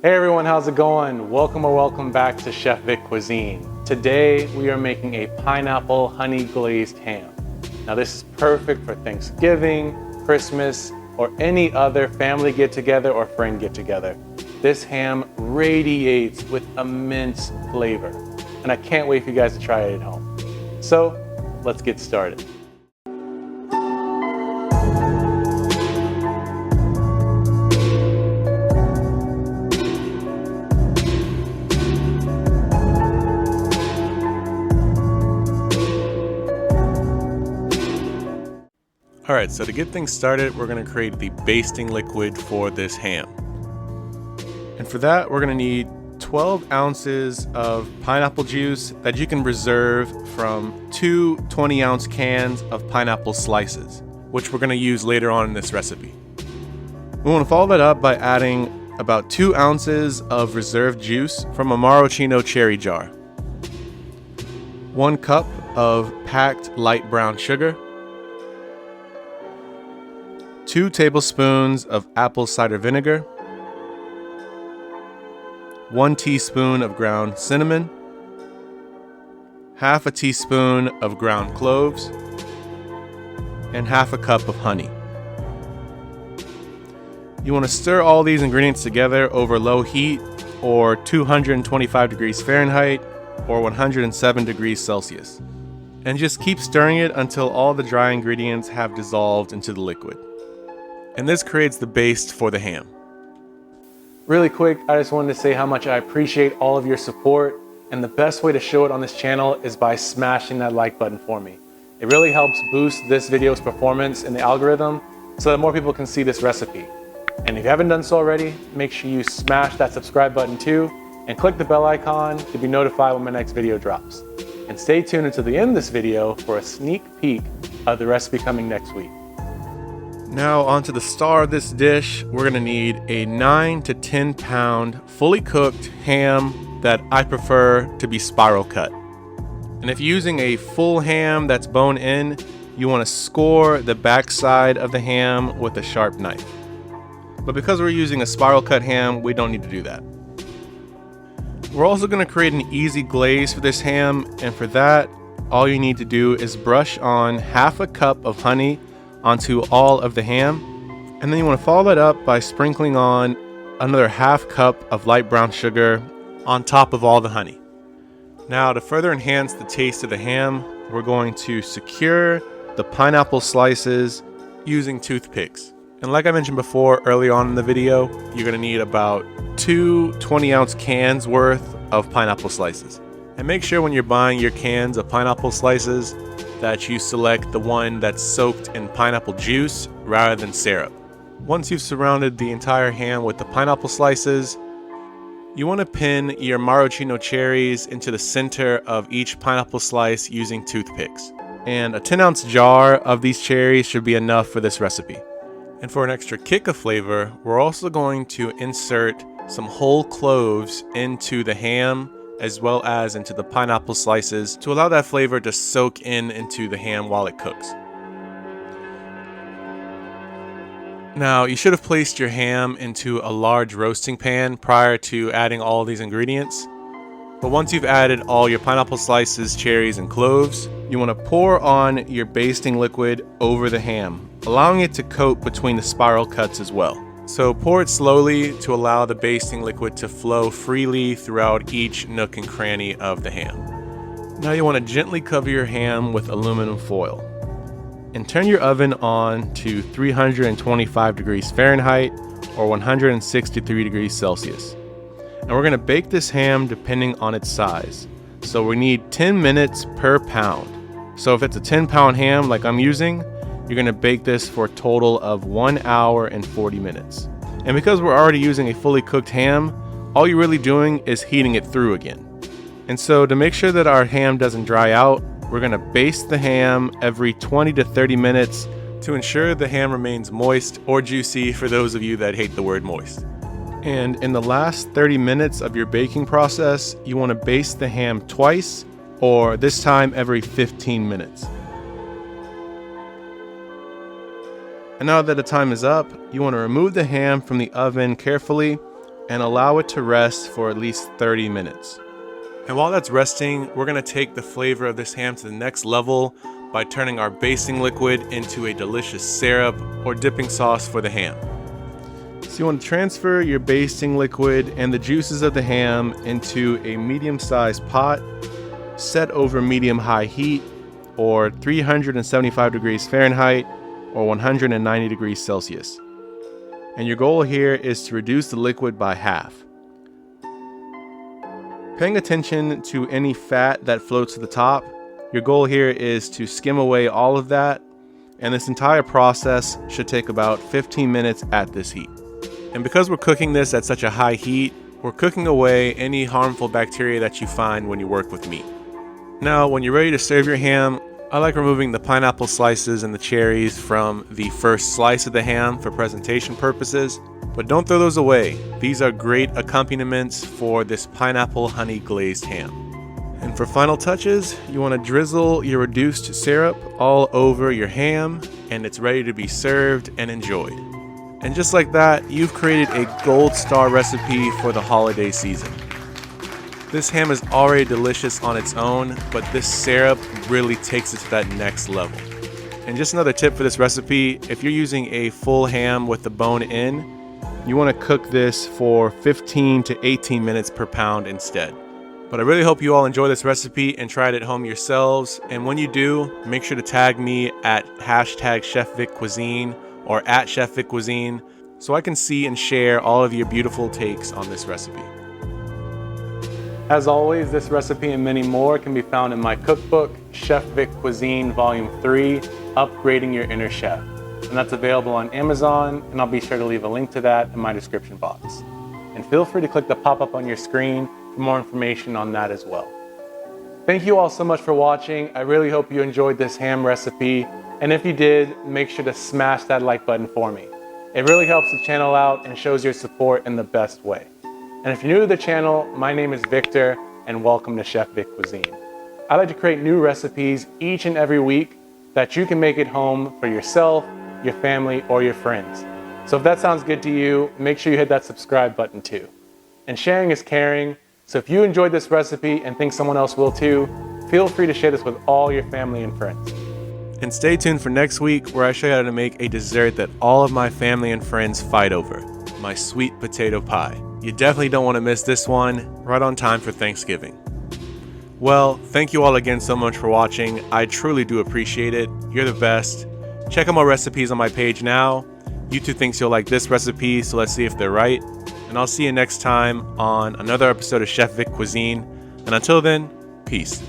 Hey everyone, how's it going? Welcome back to Chef Vic Cuisine. Today we are making a pineapple honey glazed ham. Now this is perfect for Thanksgiving, Christmas, or any other family get together or friend get together. This ham radiates with immense flavor, and I can't wait for you guys to try it at home. So let's get started. All right, so to get things started, we're gonna create the basting liquid for this ham. And for that, we're gonna need 12 ounces of pineapple juice that you can reserve from two 20-ounce cans of pineapple slices, which we're gonna use later on in this recipe. We wanna follow that up by adding about 2 ounces of reserved juice from a maraschino cherry jar, 1 cup of packed light brown sugar, 2 tablespoons of apple cider vinegar, 1 teaspoon of ground cinnamon, half a teaspoon of ground cloves, and half a cup of honey. You want to stir all these ingredients together over low heat, or 225 degrees Fahrenheit or 107 degrees Celsius. And just keep stirring it until all the dry ingredients have dissolved into the liquid. And this creates the base for the ham. Really quick, I just wanted to say how much I appreciate all of your support, and the best way to show it on this channel is by smashing that like button for me. It really helps boost this video's performance in the algorithm so that more people can see this recipe. And if you haven't done so already, make sure you smash that subscribe button too, and click the bell icon to be notified when my next video drops. And stay tuned until the end of this video for a sneak peek of the recipe coming next week. Now onto the star of this dish, we're gonna need a 9 to 10 pound fully cooked ham that I prefer to be spiral cut. And if you're using a full ham that's bone in, you wanna score the backside of the ham with a sharp knife. But because we're using a spiral cut ham, we don't need to do that. We're also gonna create an easy glaze for this ham, and for that, all you need to do is brush on half a cup of honey onto all of the ham, and then you want to follow that up by sprinkling on another half cup of light brown sugar on top of all the honey. Now, to further enhance the taste of the ham, we're going to secure the pineapple slices using toothpicks. And like I mentioned before early on in the video, you're going to need about 2 20-ounce cans worth of pineapple slices. And make sure when you're buying your cans of pineapple slices that you select the one that's soaked in pineapple juice rather than syrup. Once you've surrounded the entire ham with the pineapple slices, you want to pin your maraschino cherries into the center of each pineapple slice using toothpicks. And a 10-ounce jar of these cherries should be enough for this recipe. And for an extra kick of flavor, we're also going to insert some whole cloves into the ham as well as into the pineapple slices to allow that flavor to soak into the ham while it cooks. Now, you should have placed your ham into a large roasting pan prior to adding all these ingredients. But once you've added all your pineapple slices, cherries, and cloves, you want to pour on your basting liquid over the ham, allowing it to coat between the spiral cuts as well. So pour it slowly to allow the basting liquid to flow freely throughout each nook and cranny of the ham. Now you want to gently cover your ham with aluminum foil. And turn your oven on to 325 degrees Fahrenheit or 163 degrees Celsius. And we're going to bake this ham depending on its size. So we need 10 minutes per pound. So if it's a 10-pound ham like I'm using, you're going to bake this for a total of 1 hour and 40 minutes. And because we're already using a fully cooked ham, all you're really doing is heating it through again. And so to make sure that our ham doesn't dry out, we're going to baste the ham every 20 to 30 minutes to ensure the ham remains moist or juicy for those of you that hate the word moist. And in the last 30 minutes of your baking process, you want to baste the ham twice, or this time every 15 minutes. And now that the time is up, you want to remove the ham from the oven carefully and allow it to rest for at least 30 minutes. And while that's resting, we're going to take the flavor of this ham to the next level by turning our basting liquid into a delicious syrup or dipping sauce for the ham. So you want to transfer your basting liquid and the juices of the ham into a medium-sized pot set over medium-high heat or 375 degrees Fahrenheit or 190 degrees Celsius. And your goal here is to reduce the liquid by half. Paying attention to any fat that floats to the top, your goal here is to skim away all of that, and this entire process should take about 15 minutes at this heat. And because we're cooking this at such a high heat, we're cooking away any harmful bacteria that you find when you work with meat. Now, when you're ready to serve your ham, I like removing the pineapple slices and the cherries from the first slice of the ham for presentation purposes, but don't throw those away. These are great accompaniments for this pineapple honey glazed ham. And for final touches, you want to drizzle your reduced syrup all over your ham, and it's ready to be served and enjoyed. And just like that, you've created a gold star recipe for the holiday season. This ham is already delicious on its own, but this syrup really takes it to that next level. And just another tip for this recipe, if you're using a full ham with the bone in, you want to cook this for 15 to 18 minutes per pound instead. But I really hope you all enjoy this recipe and try it at home yourselves. And when you do, make sure to tag me at #ChefVicCuisine or at @ChefVicCuisine so I can see and share all of your beautiful takes on this recipe. As always, this recipe and many more can be found in my cookbook, Chef Vic Cuisine Volume 3, Upgrading Your Inner Chef. And that's available on Amazon, and I'll be sure to leave a link to that in my description box. And feel free to click the pop-up on your screen for more information on that as well. Thank you all so much for watching. I really hope you enjoyed this ham recipe, and if you did, make sure to smash that like button for me. It really helps the channel out and shows your support in the best way. And if you're new to the channel, my name is Victor, and welcome to Chef Vic Cuisine. I like to create new recipes each and every week that you can make at home for yourself, your family, or your friends. So if that sounds good to you, make sure you hit that subscribe button too. And sharing is caring, so if you enjoyed this recipe and think someone else will too, feel free to share this with all your family and friends. And stay tuned for next week where I show you how to make a dessert that all of my family and friends fight over, my sweet potato pie. You definitely don't want to miss this one, right on time for Thanksgiving. Well, thank you all again so much for watching. I truly do appreciate it. You're the best. Check out my recipes on my page now. YouTube thinks you'll like this recipe, so let's see if they're right. And I'll see you next time on another episode of Chef Vic Cuisine. And until then, peace.